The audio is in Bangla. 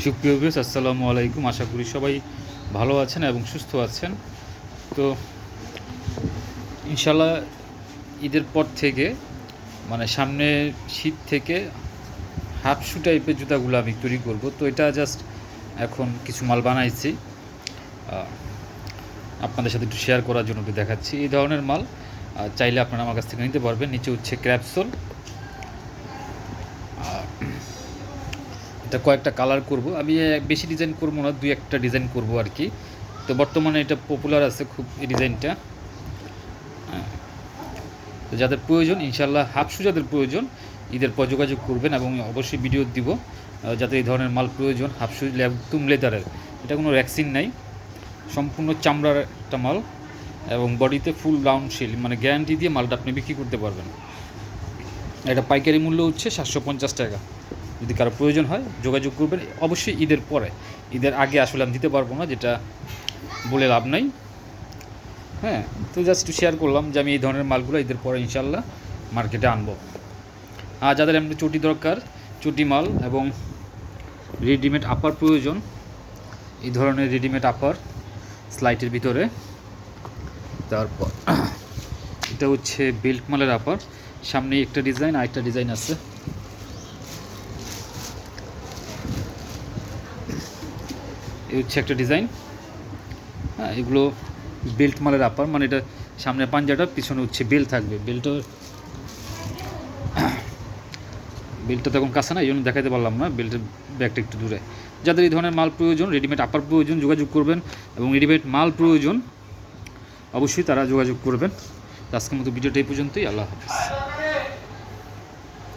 সুপ্রিয় ভিউয়ার্স, আসসালামু আলাইকুম। আশা করি সবাই ভালো আছেন এবং সুস্থ আছেন। তো ইনশাল্লাহ ঈদের পর থেকে সামনে শীত থেকে হাফ শু টাইপের জুতাগুলো আমি তৈরি করব। তো এটা জাস্ট এখন কিছু মাল বানাইছি, আপনাদের সাথে একটু শেয়ার করার জন্য একটু দেখাচ্ছি। এই ধরনের মাল চাইলে আপনারা আমার কাছ থেকে নিতে পারবেন। নিচে হচ্ছে ক্র্যাপসোল, এটা কয়েকটা কালার করব আমি, বেশি ডিজাইন করবো না, দুই একটা ডিজাইন করব আর কি। তো বর্তমানে এটা পপুলার আছে খুব এই ডিজাইনটা। তো যাদের প্রয়োজন, ইনশাল্লাহ হাফ শু যাদের প্রয়োজন ঈদের পর যোগাযোগ করবেন এবং অবশ্যই ভিডিও দিব। যাতে এই ধরনের মাল প্রয়োজন, হাফ শু একদম লেদারের, এটা কোনো ভ্যাকসিন নাই, সম্পূর্ণ চামড়ার একটা মাল এবং বডিতে ফুল রাউন্ড শিল, গ্যারান্টি দিয়ে মালটা আপনি বিক্রি করতে পারবেন। এটা পাইকারি মূল্য হচ্ছে 750 টাকা। যদি কারো প্রয়োজন হয় যোগাযোগ করবেন, অবশ্যই ঈদের পরে। ঈদের আগে আসলে আমি দিতে পারবো না, যেটা বলে লাভ নাই। হ্যাঁ, তো জাস্ট একটু শেয়ার করলাম যে আমি এই ধরনের মালগুলো ঈদের পরে ইনশাল্লাহ মার্কেটে আনবো। আর যাদের এমনি চটি দরকার, চটি মাল এবং রেডিমেড আপার প্রয়োজন, এই ধরনের রেডিমেড আপার স্লাইটের ভিতরে। তারপর এটা হচ্ছে বেল্ট মালের আপার, সামনে একটা ডিজাইন আর একটা ডিজাইন আছে। এই হচ্ছে একটা ডিজাইন। হ্যাঁ, এগুলো বেল্ট মালের আপার, এটা সামনে পাঞ্জাটা, পিছনে হচ্ছে বেল্ট থাকবে। বেল্টটা তখন কাছে না, এই জন্য দেখাতে পারলাম না, বেল্টের ব্যাগটা একটু দূরে। যাদের এই ধরনের মাল প্রয়োজন, রেডিমেড আপার প্রয়োজন, যোগাযোগ করবেন। এবং রেডিমেড মাল প্রয়োজন অবশ্যই তারা যোগাযোগ করবেন। আজকের মতো ভিডিওটা এই পর্যন্তই। আল্লাহ হাফিজ।